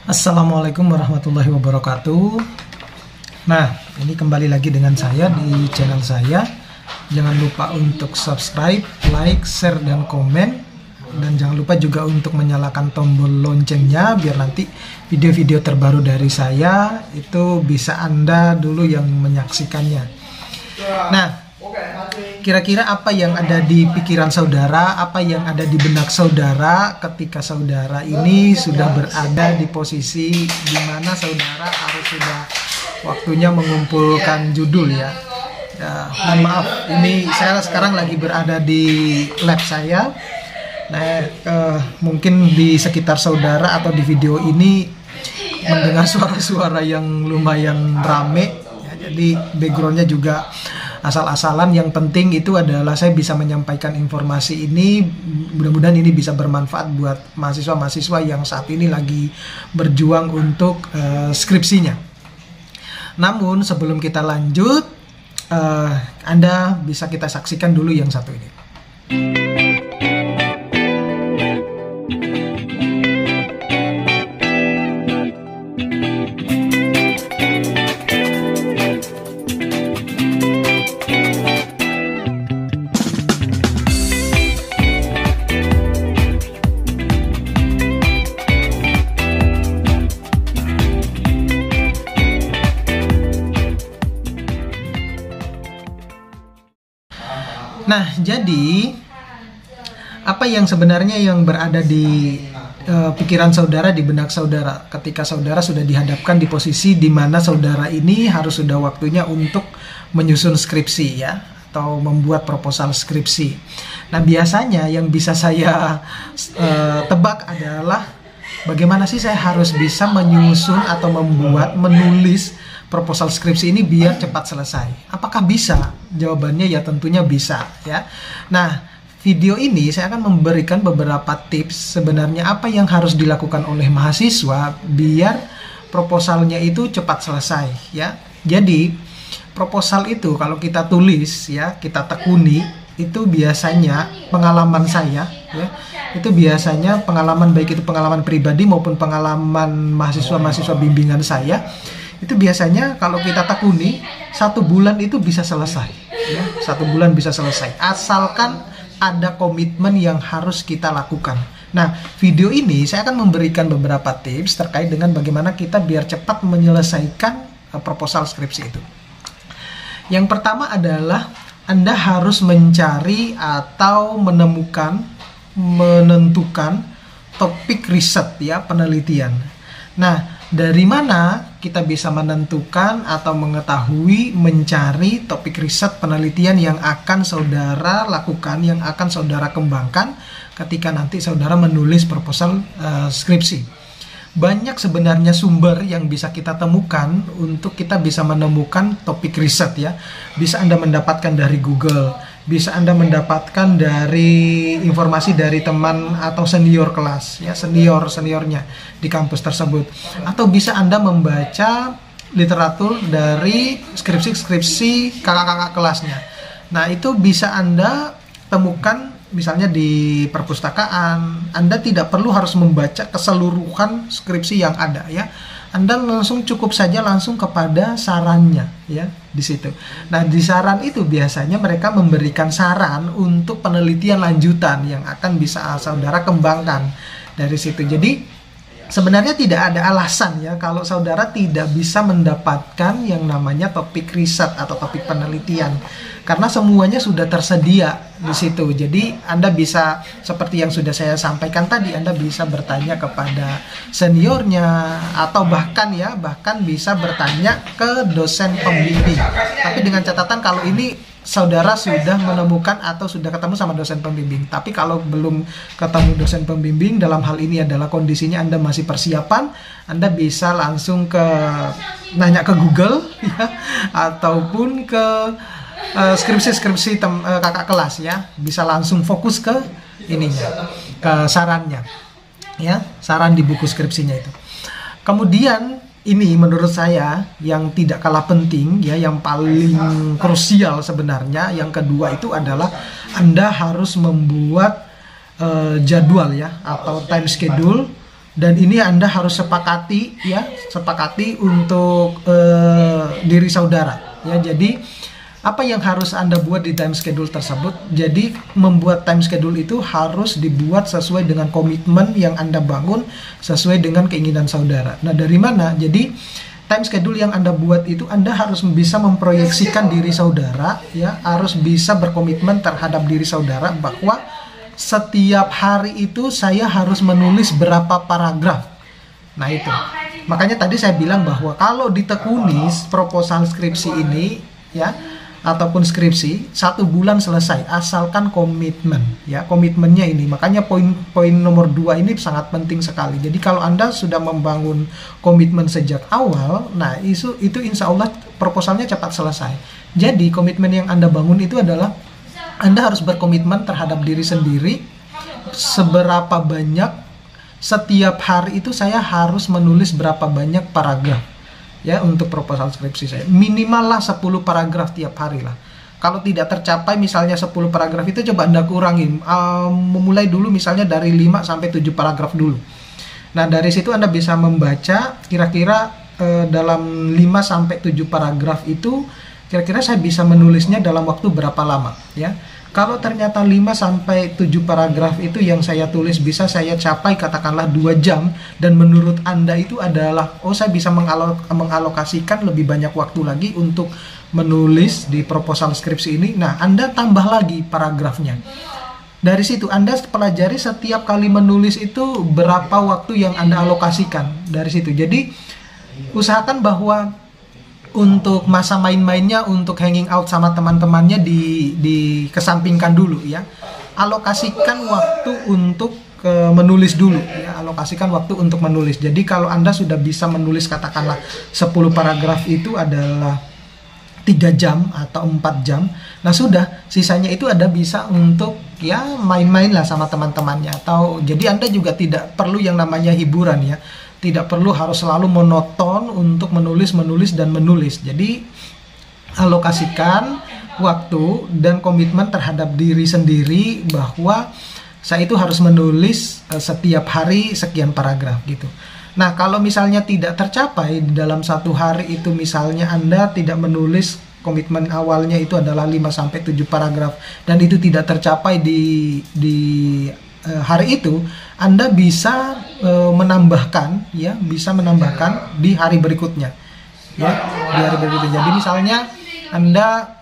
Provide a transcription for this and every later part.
Assalamualaikum warahmatullahi wabarakatuh. Nah, ini kembali lagi dengan saya di channel saya. Jangan lupa untuk subscribe, like, share, dan komen. Dan jangan lupa juga untuk menyalakan tombol loncengnya biar nanti video-video terbaru dari saya itu bisa Anda dulu yang menyaksikannya. Nah, kira-kira apa yang ada di pikiran saudara, apa yang ada di benak saudara ketika saudara ini sudah berada di posisi di mana saudara harus sudah waktunya mengumpulkan judul ya. Mohon maaf, ini saya sekarang lagi berada di lab saya. Nah, mungkin di sekitar saudara atau di video ini mendengar suara-suara yang lumayan rame ya, jadi backgroundnya juga asal-asalan. Yang penting itu adalah saya bisa menyampaikan informasi ini, mudah-mudahan ini bisa bermanfaat buat mahasiswa-mahasiswa yang saat ini lagi berjuang untuk skripsinya. Namun sebelum kita lanjut, Anda bisa kita saksikan dulu yang satu ini. Nah, jadi apa yang sebenarnya yang berada di pikiran saudara, di benak saudara ketika saudara sudah dihadapkan di posisi di mana saudara ini harus sudah waktunya untuk menyusun skripsi ya, atau membuat proposal skripsi. Nah, biasanya yang bisa saya tebak adalah bagaimana sih saya harus bisa menyusun atau menulis proposal skripsi ini biar cepat selesai. Apakah bisa? Jawabannya ya tentunya bisa ya. Nah, video ini saya akan memberikan beberapa tips sebenarnya apa yang harus dilakukan oleh mahasiswa biar proposalnya itu cepat selesai ya. Jadi, proposal itu kalau kita tulis ya, kita tekuni, itu biasanya pengalaman saya ya. Itu biasanya pengalaman baik itu pengalaman pribadi maupun pengalaman mahasiswa-mahasiswa bimbingan saya. Itu biasanya kalau kita tekuni 1 bulan itu bisa selesai ya, 1 bulan bisa selesai asalkan ada komitmen yang harus kita lakukan. Nah, video ini saya akan memberikan beberapa tips terkait dengan bagaimana kita biar cepat menyelesaikan proposal skripsi itu. Yang pertama adalah Anda harus mencari atau menentukan topik riset ya, penelitian. Nah, dari mana kita bisa menentukan atau mengetahui, mencari topik riset penelitian yang akan saudara lakukan, yang akan saudara kembangkan ketika nanti saudara menulis proposal skripsi. Banyak sebenarnya sumber yang bisa kita temukan untuk kita bisa menemukan topik riset ya. Bisa Anda mendapatkan dari Google, bisa Anda mendapatkan dari informasi dari teman atau senior kelas ya, seniornya di kampus tersebut, atau bisa Anda membaca literatur dari skripsi kakak-kakak kelasnya. Nah, itu bisa Anda temukan misalnya di perpustakaan. Anda tidak perlu harus membaca keseluruhan skripsi yang ada ya. Anda cukup saja langsung kepada sarannya ya di situ. Nah, di saran itu biasanya mereka memberikan saran untuk penelitian lanjutan yang akan bisa saudara kembangkan dari situ. Jadi sebenarnya tidak ada alasan ya kalau saudara tidak bisa mendapatkan yang namanya topik riset atau topik penelitian, karena semuanya sudah tersedia di situ. Jadi Anda bisa seperti yang sudah saya sampaikan tadi, Anda bisa bertanya kepada seniornya atau bahkan bisa bertanya ke dosen pembimbing. Tapi dengan catatan kalau ini saudara sudah menemukan atau sudah ketemu sama dosen pembimbing. Tapi kalau belum ketemu dosen pembimbing, dalam hal ini adalah kondisinya Anda masih persiapan, Anda bisa langsung nanya ke Google ya, ataupun ke skripsi kakak kelas ya, bisa langsung fokus ke ininya, ke sarannya ya, saran di buku skripsinya itu. Kemudian ini menurut saya yang tidak kalah penting ya, yang paling krusial sebenarnya, yang kedua itu adalah Anda harus membuat jadwal ya, atau time schedule Dan ini Anda harus sepakati ya, sepakati untuk diri saudara ya. Jadi apa yang harus Anda buat di time schedule tersebut? Jadi membuat time schedule itu harus dibuat sesuai dengan komitmen yang Anda bangun, sesuai dengan keinginan saudara. Nah, dari mana? Jadi time schedule yang Anda buat itu Anda harus bisa memproyeksikan diri saudara ya, harus bisa berkomitmen terhadap diri saudara bahwa setiap hari itu saya harus menulis berapa paragraf. Nah, itu. Makanya tadi saya bilang bahwa kalau ditekuni proposal skripsi ini ya, ataupun skripsi 1 bulan selesai asalkan komitmen ya, komitmennya ini. Makanya poin nomor 2 ini sangat penting sekali. Jadi kalau Anda sudah membangun komitmen sejak awal, nah itu insya Allah proposalnya cepat selesai. Jadi komitmen yang Anda bangun itu adalah Anda harus berkomitmen terhadap diri sendiri, seberapa banyak setiap hari itu saya harus menulis berapa banyak paragraf ya untuk proposal skripsi saya. Minimal lah 10 paragraf tiap hari lah. Kalau tidak tercapai misalnya 10 paragraf itu coba Anda kurangin. Memulai dulu misalnya dari 5 sampai 7 paragraf dulu. Nah, dari situ Anda bisa membaca kira-kira dalam 5 sampai 7 paragraf itu kira-kira saya bisa menulisnya dalam waktu berapa lama ya. Kalau ternyata 5 sampai 7 paragraf itu yang saya tulis bisa saya capai katakanlah 2 jam, dan menurut Anda itu adalah saya bisa mengalokasikan lebih banyak waktu lagi untuk menulis di proposal skripsi ini. Nah, Anda tambah lagi paragrafnya. Dari situ Anda pelajari setiap kali menulis itu berapa waktu yang Anda alokasikan dari situ. Jadi usahakan bahwa untuk masa main-mainnya, untuk hanging out sama teman-temannya dikesampingkan dulu ya. Alokasikan waktu untuk menulis dulu ya, alokasikan waktu untuk menulis. Jadi kalau Anda sudah bisa menulis katakanlah 10 paragraf itu adalah 3 jam atau 4 jam. Nah, sudah sisanya itu Anda bisa untuk ya main-main lah sama teman-temannya, atau jadi Anda juga tidak perlu yang namanya hiburan ya. Tidak perlu harus selalu monoton untuk menulis. Jadi alokasikan waktu dan komitmen terhadap diri sendiri bahwa saya itu harus menulis setiap hari sekian paragraf gitu. Nah, kalau misalnya tidak tercapai dalam 1 hari itu, misalnya Anda tidak menulis, komitmen awalnya itu adalah 5-7 paragraf dan itu tidak tercapai di hari itu, Anda bisa menambahkan ya, bisa menambahkan di hari berikutnya ya, di hari berikutnya. Jadi misalnya Anda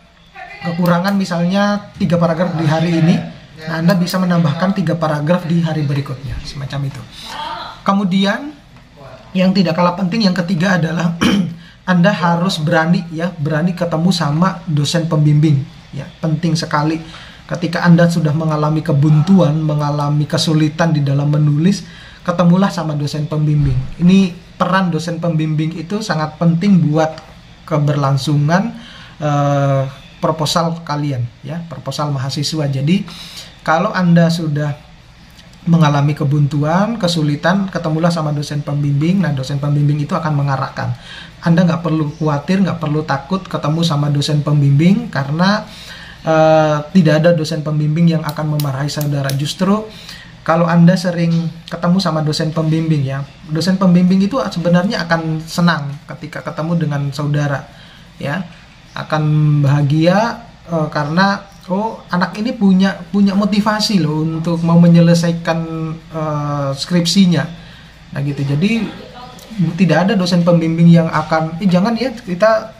kekurangan misalnya 3 paragraf di hari ini, nah Anda bisa menambahkan 3 paragraf di hari berikutnya, semacam itu. Kemudian yang tidak kalah penting yang ketiga adalah Anda harus berani ketemu sama dosen pembimbing ya, penting sekali. Ketika Anda sudah mengalami kebuntuan, mengalami kesulitan di dalam menulis, ketemulah sama dosen pembimbing. Ini peran dosen pembimbing itu sangat penting buat keberlangsungan proposal kalian ya, proposal mahasiswa. Jadi kalau Anda sudah mengalami kebuntuan, kesulitan, ketemulah sama dosen pembimbing. Nah, dosen pembimbing itu akan mengarahkan. Anda nggak perlu khawatir, nggak perlu takut ketemu sama dosen pembimbing, karena tidak ada dosen pembimbing yang akan memarahi saudara. Justru kalau Anda sering ketemu sama dosen pembimbing ya, dosen pembimbing itu sebenarnya akan senang ketika ketemu dengan saudara ya, akan bahagia karena anak ini punya motivasi loh untuk mau menyelesaikan skripsinya. Nah gitu. Jadi tidak ada dosen pembimbing yang akan jangan ya kita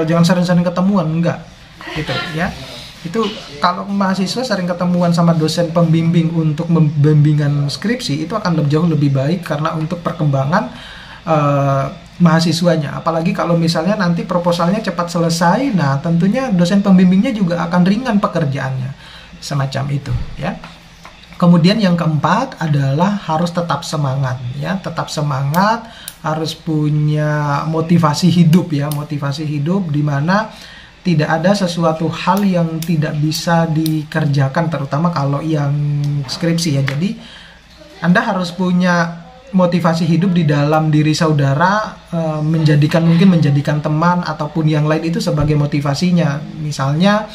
jangan sering-sering ketemuan, enggak gitu ya. Itu kalau mahasiswa sering ketemuan sama dosen pembimbing untuk membimbingan skripsi, itu akan jauh lebih baik karena untuk perkembangan mahasiswanya. Apalagi kalau misalnya nanti proposalnya cepat selesai, nah tentunya dosen pembimbingnya juga akan ringan pekerjaannya, semacam itu ya. Kemudian yang keempat adalah harus tetap semangat ya, tetap semangat, harus punya motivasi hidup ya, motivasi hidup di mana tidak ada sesuatu hal yang tidak bisa dikerjakan, terutama kalau yang skripsi ya. Jadi Anda harus punya motivasi hidup di dalam diri saudara, menjadikan teman ataupun yang lain itu sebagai motivasinya. Misalnya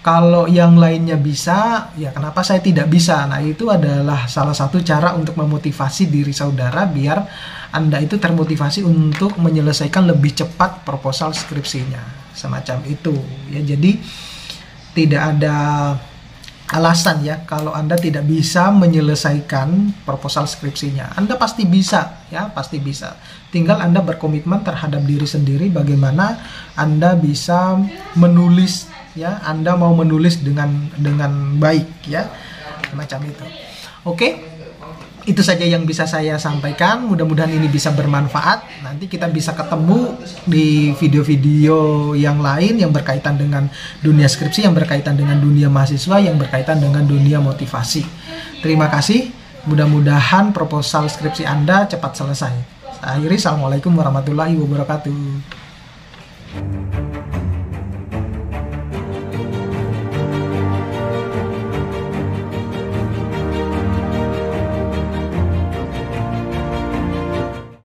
Kalau yang lainnya bisa, ya kenapa saya tidak bisa? Nah, itu adalah salah satu cara untuk memotivasi diri saudara biar Anda itu termotivasi untuk menyelesaikan lebih cepat proposal skripsinya. Semacam itu. Ya, jadi tidak ada alasan ya kalau Anda tidak bisa menyelesaikan proposal skripsinya. Anda pasti bisa, ya, pasti bisa. Tinggal Anda berkomitmen terhadap diri sendiri bagaimana Anda bisa menulis, ya. Anda mau menulis dengan baik, ya. Semacam itu. Oke. Itu saja yang bisa saya sampaikan. Mudah-mudahan ini bisa bermanfaat. Nanti kita bisa ketemu di video-video yang lain yang berkaitan dengan dunia skripsi, yang berkaitan dengan dunia mahasiswa, yang berkaitan dengan dunia motivasi. Terima kasih. Mudah-mudahan proposal skripsi Anda cepat selesai. Saya akhiri. Assalamualaikum warahmatullahi wabarakatuh.